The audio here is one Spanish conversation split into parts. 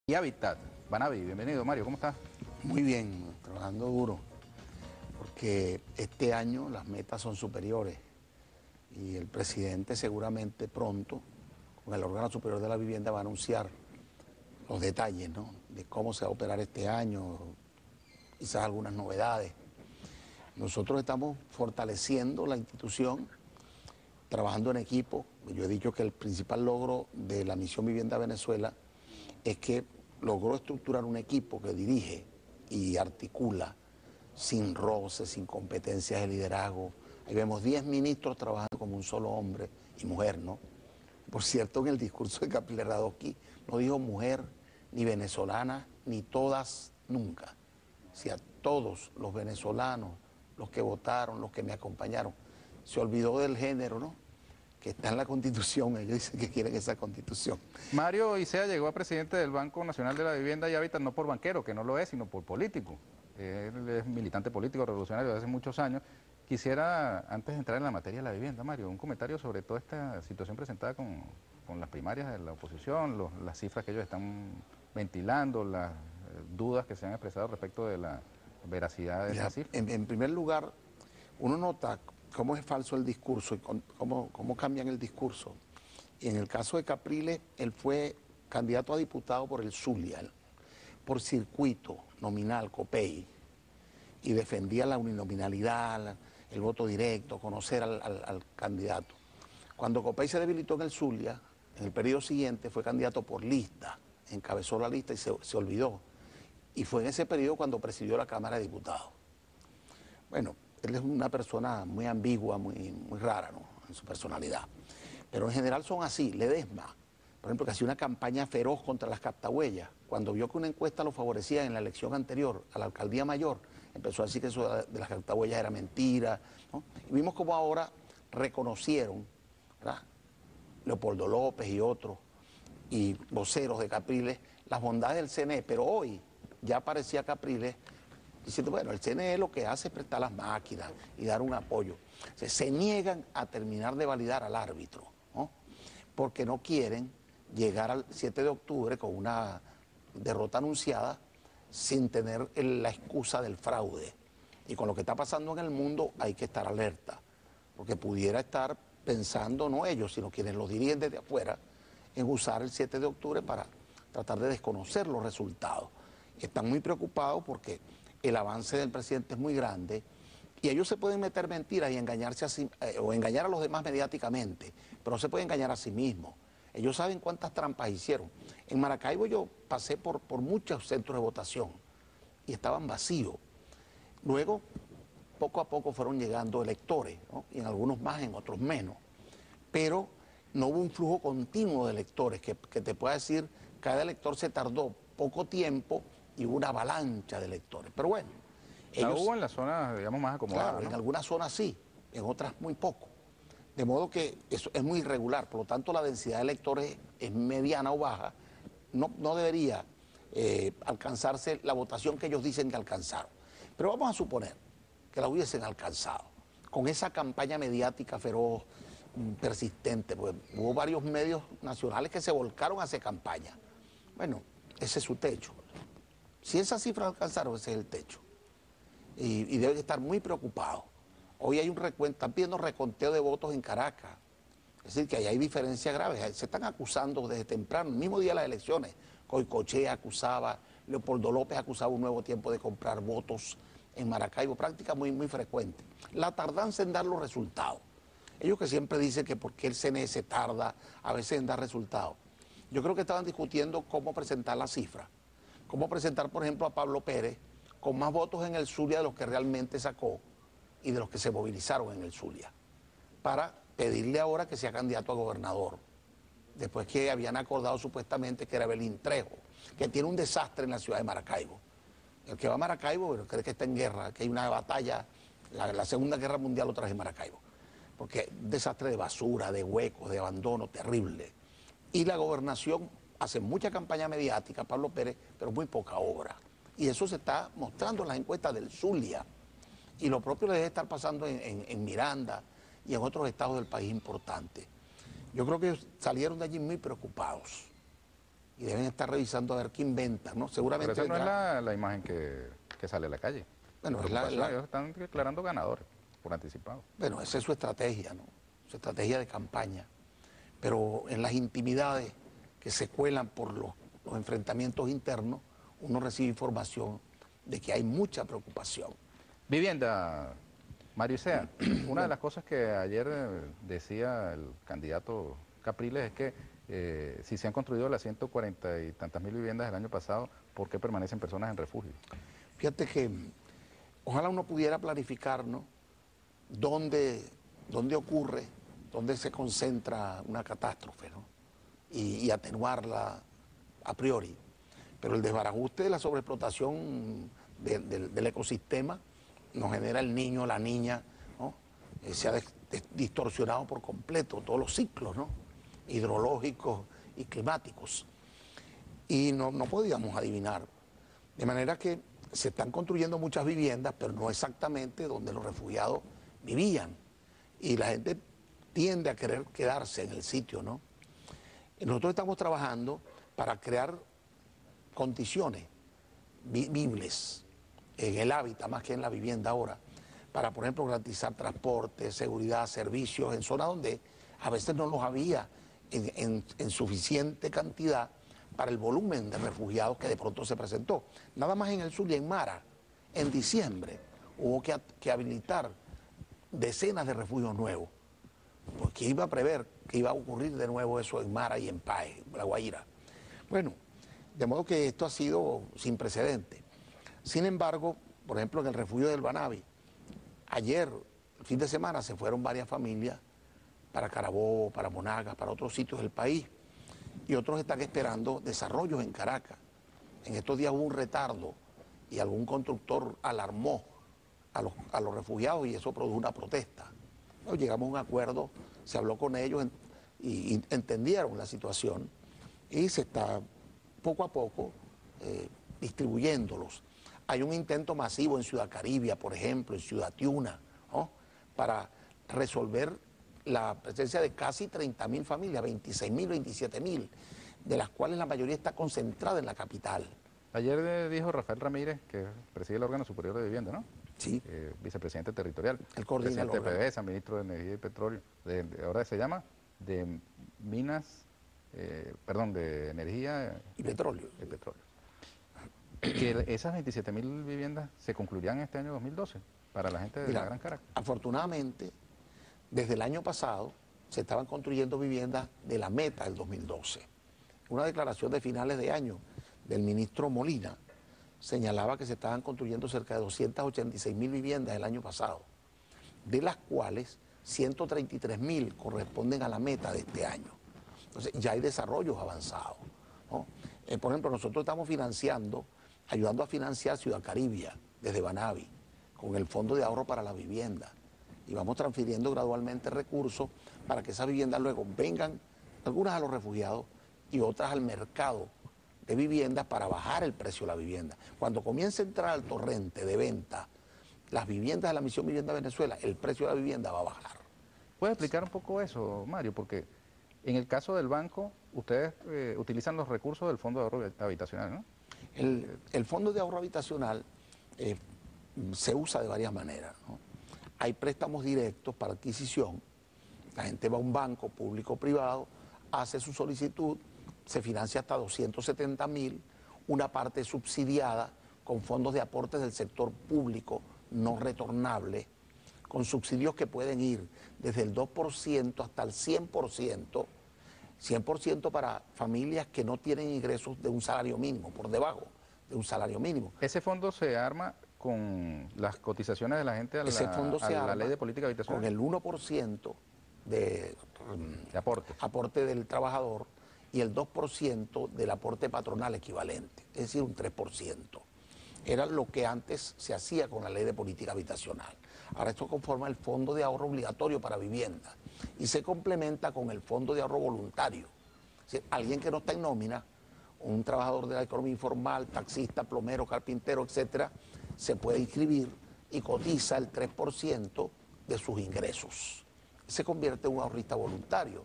Y Hábitat. Banavi, bienvenido Mario, ¿cómo estás? Muy bien, trabajando duro, porque este año las metas son superiores y el presidente seguramente pronto, con el órgano superior de la vivienda, va a anunciar los detalles, ¿no?, de cómo se va a operar este año, quizás algunas novedades. Nosotros estamos fortaleciendo la institución, trabajando en equipo. Yo he dicho que el principal logro de la Misión Vivienda Venezuela es que logró estructurar un equipo que dirige y articula sin roces, sin competencias de liderazgo. Ahí vemos 10 ministros trabajando como un solo hombre y mujer, ¿no? Por cierto, en el discurso de Capriles Radosky no dijo mujer, ni venezolana, ni todas, nunca. O sea, todos los venezolanos, los que votaron, los que me acompañaron. Se olvidó del género, ¿no?, que está en la Constitución. Ellos dicen que quieren esa Constitución. Mario Isea llegó a presidente del Banco Nacional de la Vivienda y Hábitat no por banquero, que no lo es, sino por político. Él es militante político revolucionario de hace muchos años. Quisiera, antes de entrar en la materia de la vivienda, Mario, un comentario sobre toda esta situación presentada con las primarias de la oposición, las cifras que ellos están ventilando, las dudas que se han expresado respecto de la veracidad de esas cifras. En primer lugar, uno nota cómo es falso el discurso y cómo cambian el discurso. Y en el caso de Capriles, él fue candidato a diputado por el Zulia, por circuito nominal, COPEI, y defendía la uninominalidad, el voto directo, conocer al candidato. Cuando COPEI se debilitó en el Zulia, en el periodo siguiente fue candidato por lista, encabezó la lista y se olvidó. Y fue en ese periodo cuando presidió la Cámara de Diputados. Bueno, él es una persona muy ambigua, muy rara, ¿no?, en su personalidad. Pero en general son así. Ledesma, por ejemplo, que hacía una campaña feroz contra las captahuellas, cuando vio que una encuesta lo favorecía en la elección anterior a la alcaldía mayor, empezó a decir que eso de las captahuellas era mentira, ¿no? Y vimos como ahora reconocieron, ¿verdad?, Leopoldo López y otros, y voceros de Capriles, las bondades del CNE, pero hoy ya aparecía Capriles diciendo, bueno, el CNE lo que hace es prestar las máquinas y dar un apoyo. O sea, se niegan a terminar de validar al árbitro, ¿no?, porque no quieren llegar al 7 de octubre con una derrota anunciada sin tener la excusa del fraude. Y con lo que está pasando en el mundo hay que estar alerta, porque pudiera estar pensando, no ellos, sino quienes los dirigen desde afuera, en usar el 7 de octubre para tratar de desconocer los resultados. Están muy preocupados porque el avance del presidente es muy grande y ellos se pueden meter mentiras y engañarse o engañar a los demás mediáticamente, pero no se puede engañar a sí mismos. Ellos saben cuántas trampas hicieron. En Maracaibo yo pasé por muchos centros de votación y estaban vacíos. Luego, poco a poco fueron llegando electores, ¿no?, y en algunos más, en otros menos. Pero no hubo un flujo continuo de electores que te pueda decir, cada elector se tardó poco tiempo y hubo una avalancha de electores. Pero bueno, La hubo en las zonas, digamos, más acomodadas, claro, ¿no? en algunas zonas sí, en otras muy poco. De modo que eso es muy irregular, por lo tanto la densidad de electores es mediana o baja. No debería alcanzarse la votación que ellos dicen que alcanzaron. Pero vamos a suponer que la hubiesen alcanzado, con esa campaña mediática feroz, persistente, porque hubo varios medios nacionales que se volcaron a hacer campaña. Bueno, ese es su techo. Si esas cifras alcanzaron, ese es el techo. Y deben estar muy preocupados. Hoy hay están pidiendo reconteo de votos en Caracas. Es decir, que ahí hay diferencias graves. Se están acusando desde temprano, el mismo día de las elecciones. Coicochea acusaba, Leopoldo López acusaba un nuevo tiempo de comprar votos en Maracaibo, práctica muy frecuente. La tardanza en dar los resultados. Ellos que siempre dicen que por qué el CNE se tarda a veces en dar resultados. Yo creo que estaban discutiendo cómo presentar las cifras. Cómo presentar, por ejemplo, a Pablo Pérez con más votos en el Zulia de los que realmente sacó y de los que se movilizaron en el Zulia, para pedirle ahora que sea candidato a gobernador, después que habían acordado supuestamente que era Belín Trejo, que tiene un desastre en la ciudad de Maracaibo. El que va a Maracaibo, pero cree que está en guerra, que hay una batalla, la Segunda Guerra Mundial otra vez en Maracaibo, porque un desastre de basura, de huecos, de abandono terrible. Y la gobernación hace mucha campaña mediática, Pablo Pérez, pero muy poca obra. Y eso se está mostrando en las encuestas del Zulia. Y lo propio le debe estar pasando en Miranda y en otros estados del país importantes. Yo creo que ellos salieron de allí muy preocupados. y deben estar revisando a ver qué inventan, ¿no? Pero Seguramente esa no es vendrá. la imagen que sale a la calle. Bueno, es Ellos están declarando ganadores por anticipado. bueno, esa es su estrategia, ¿no? Su estrategia de campaña. Pero en las intimidades que se cuelan por los enfrentamientos internos, uno recibe información de que hay mucha preocupación. Vivienda, Mario Isea, una de las cosas que ayer decía el candidato Capriles es que si se han construido las 140 y tantas mil viviendas del año pasado, ¿por qué permanecen personas en refugio? Fíjate que ojalá uno pudiera planificar, ¿no? dónde ocurre, dónde se concentra una catástrofe, ¿no? Y atenuarla a priori. Pero el desbarajuste de la sobreexplotación del ecosistema nos genera el niño, la niña, ¿no? Se ha distorsionado por completo todos los ciclos, ¿no? Hidrológicos y climáticos. Y no podíamos adivinar. De manera que se están construyendo muchas viviendas, pero no exactamente donde los refugiados vivían. Y la gente tiende a querer quedarse en el sitio, ¿no? Nosotros estamos trabajando para crear condiciones vivibles en el hábitat, más que en la vivienda ahora, para, por ejemplo, garantizar transporte, seguridad, servicios, en zonas donde a veces no los había en suficiente cantidad para el volumen de refugiados que de pronto se presentó. Nada más en el sur y en Mara, en diciembre, hubo que habilitar decenas de refugios nuevos, porque iba a prever que iba a ocurrir de nuevo eso en Mara y en Paez, La Guaira. Bueno, de modo que esto ha sido sin precedentes. Sin embargo, por ejemplo, en el refugio del Banavi, ayer, el fin de semana, se fueron varias familias para Carabobo, para Monagas, para otros sitios del país, y otros están esperando desarrollos en Caracas. En estos días hubo un retardo y algún constructor alarmó a los refugiados y eso produjo una protesta. Bueno, llegamos a un acuerdo, se habló con ellos y entendieron la situación y se está poco a poco distribuyéndolos. Hay un intento masivo en Ciudad Caribia, por ejemplo, en Ciudad Tiuna, ¿no? Para resolver la presencia de casi 30.000 familias, 26.000, 27.000, de las cuales la mayoría está concentrada en la capital. Ayer dijo Rafael Ramírez, que preside el órgano superior de vivienda, ¿no? Sí. Vicepresidente territorial, El coordina el presidente de órgano. PDVSA, ministro de Energía y Petróleo, ahora se llama de Minas, de Energía Y petróleo. y Petróleo. Que esas 27.000 viviendas se concluirán este año 2012 para la gente de Mira, la Gran Caracas. afortunadamente, desde el año pasado se estaban construyendo viviendas de la meta del 2012. Una declaración de finales de año del ministro Molina señalaba que se estaban construyendo cerca de 286.000 viviendas el año pasado, de las cuales 133.000 corresponden a la meta de este año. Entonces ya hay desarrollos avanzados, ¿no? Por ejemplo, nosotros estamos ayudando a financiar Ciudad Caribia desde Banavi, con el Fondo de Ahorro para la Vivienda. Y vamos transfiriendo gradualmente recursos para que esas viviendas luego vengan, algunas a los refugiados y otras al mercado de viviendas para bajar el precio de la vivienda. Cuando comience a entrar al torrente de venta las viviendas de la Misión Vivienda Venezuela, el precio de la vivienda va a bajar. ¿Puedes explicar un poco eso, Mario? Porque en el caso del banco, ustedes utilizan los recursos del Fondo de Ahorro Habitacional, ¿no? El Fondo de Ahorro Habitacional se usa de varias maneras, ¿no? Hay préstamos directos para adquisición. La gente va a un banco público o privado, hace su solicitud, se financia hasta 270.000, una parte subsidiada con fondos de aportes del sector público no retornable, con subsidios que pueden ir desde el 2% hasta el 100%, 100% para familias que no tienen ingresos de un salario mínimo, por debajo de un salario mínimo. Ese fondo se arma con las cotizaciones de la gente a la ley de política habitacional. Con el 1% de aporte del trabajador y el 2% del aporte patronal equivalente, es decir, un 3%. Era lo que antes se hacía con la ley de política habitacional. Ahora esto conforma el Fondo de Ahorro Obligatorio para Vivienda y se complementa con el Fondo de Ahorro Voluntario. Es decir, alguien que no está en nómina, un trabajador de la economía informal, taxista, plomero, carpintero, etcétera, se puede inscribir y cotiza el 3% de sus ingresos. Se convierte en un ahorrista voluntario.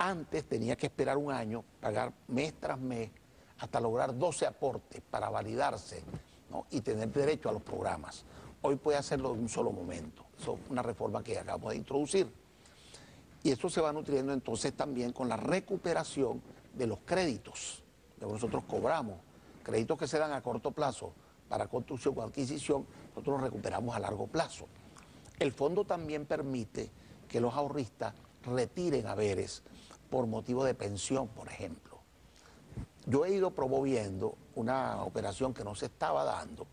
Antes tenía que esperar un año, pagar mes tras mes, hasta lograr 12 aportes para validarse, ¿no?, y tener derecho a los programas. Hoy puede hacerlo en un solo momento. Eso es una reforma que acabamos de introducir. Y eso se va nutriendo entonces también con la recuperación de los créditos que nosotros cobramos. Créditos que se dan a corto plazo para construcción o adquisición, nosotros los recuperamos a largo plazo. El fondo también permite que los ahorristas retiren haberes por motivo de pensión, por ejemplo. Yo he ido promoviendo una operación que no se estaba dando,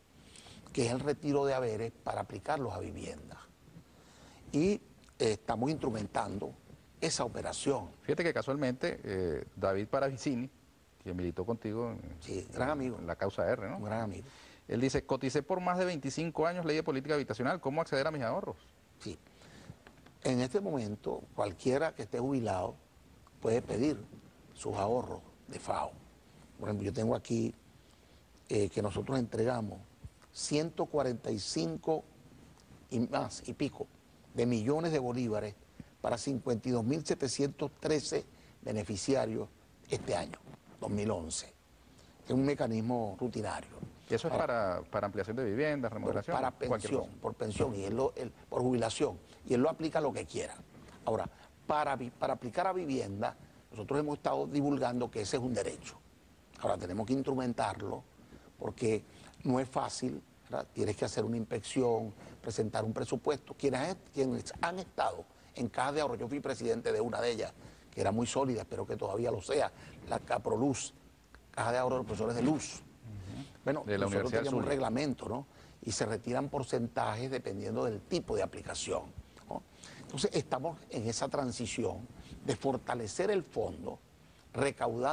que es el retiro de haberes para aplicarlos a viviendas. Y estamos instrumentando esa operación. Fíjate que casualmente David Paravicini, que militó contigo Sí, gran amigo. en la causa R, ¿no? Un gran amigo. Él dice, coticé por más de 25 años ley de política habitacional, ¿cómo acceder a mis ahorros? Sí. En este momento, cualquiera que esté jubilado puede pedir sus ahorros de FAO. Por ejemplo, yo tengo aquí que nosotros entregamos 145 y más y pico de millones de bolívares para 52.713 beneficiarios este año, 2011. Es un mecanismo rutinario. Y eso es para ampliación de viviendas, remodelación. Para pensión, por pensión y por jubilación. Y él lo aplica lo que quiera. Ahora, para aplicar a vivienda, nosotros hemos estado divulgando que ese es un derecho. Ahora tenemos que instrumentarlo porque no es fácil, ¿verdad? Tienes que hacer una inspección, presentar un presupuesto. Quienes han estado en cajas de ahorro, yo fui presidente de una de ellas, que era muy sólida, espero que todavía lo sea, la Caproluz, Caja de Ahorro de los Profesores de Luz. Bueno, de la nosotros Universidad teníamos un Zulia. reglamento, ¿no? Y se retiran porcentajes dependiendo del tipo de aplicación, ¿no? Entonces estamos en esa transición de fortalecer el fondo, recaudando